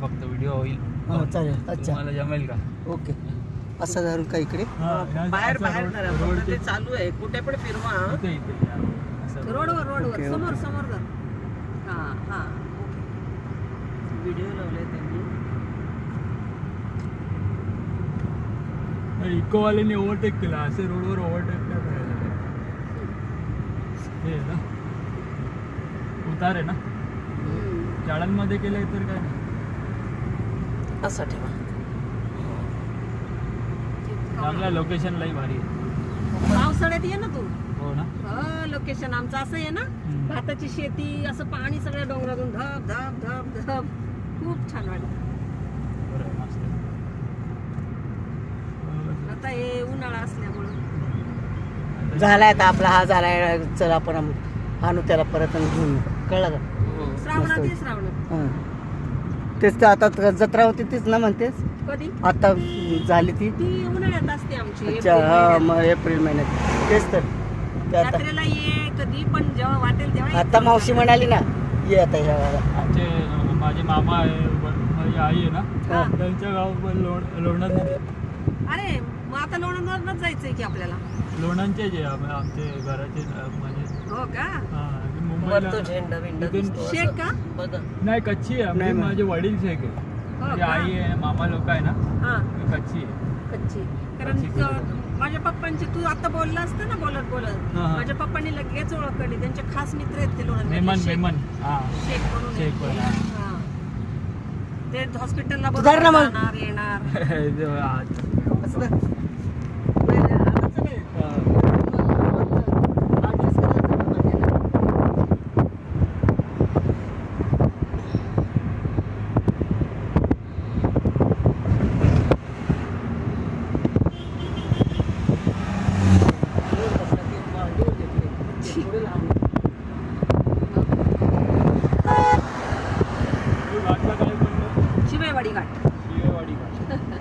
फक्त व्हिडिओ होईल. हो चालेल. अच्छा तुम्हाला जमेल का? ओके. असं धरून का इकडे बाहेर बाहेर करा फक्त ते चालू आहे कुठे पण फिरवा इथे इथे या. असं. रोडवर ओके, समोर ओके. समोर धर. हा हा व्हिडिओ लावले त्यांनी इकोवाल्याने ओव्हरटेक केला. असे रोडवर ओव्हरटेक नाही करायला. हे आहे ना उतार आहे ना. शाळांमध्ये केलंय तर काय नाही. असं ठेवा चांगल्या लोकेशनलाही भारी आहे. पावसाळ्यात ये ना तू. हो ना. लोकेशन आमचं असं आहे ना भाताची शेती असं पाणी सगळ्या डोंगरातून धब धब धब धब खूप छान वाटत. बरं आहे, मस्त आहे. आता हे उन्हाळा असल्यामुळं झालाय आता आपला हा झालाय. चल आपण आणू त्याला परत आणि घेऊन येऊ. कळलं का? श्रावणात मस्त. ये श्रावणात. हां तेच तर आता जत्रा होती तीच ना म्हणतेस. कधी आता झाली ती. ती उन्हाळ्यात असते आमची अच्छा एप्रिल हा महिन्यात. मग एप्रिल महिन्यात तेच तर ते आता यात्रेला ये कधी पण जेव्हा वाटेल तेव्हा आता मावशी म्हणाली ना ये आता ह्या वेळेला. आमचे माझे मामा आहे माझी आई आहे ना हा. त्यांच्या गाव पण लोणंद अरे मग आता लोणंदवरच जायचंय की आपल्याला. लोणंदचे जे आमचे घराचे म्हणजे हो का हा, मुंबईला वर तो झेंडा बिंडा इथून- दिसतो शेक असं. का बघा नाही कच्ची आहे. नाही, म्हणजे माझे वडील शेख आहे. हो माझी का? आई आहे मामा लोक आहे ना हा ती कच्ची आहे. कच्ची. कारण कच्ची केली. माझ्या पप्पांची तू आता बोलला असतं ना बोलत बोलत हा, हा. माझ्या पप्पांनी लगेच ओळखली. त्यांचे खास मित्र आहेत ते लोणंद मेमन हा शेख म्हणून शेख आहेत. पण, हा. हा. ते हॉस्पिटलला धर ना मग. जाणार येणार. इथे आज- असं ना. पहिले आणायचं नाही. आठच करायचं माझ्याला. घाटला काय म्हणलं? शिवायवाडी घाट. शिवेवाडी घाट.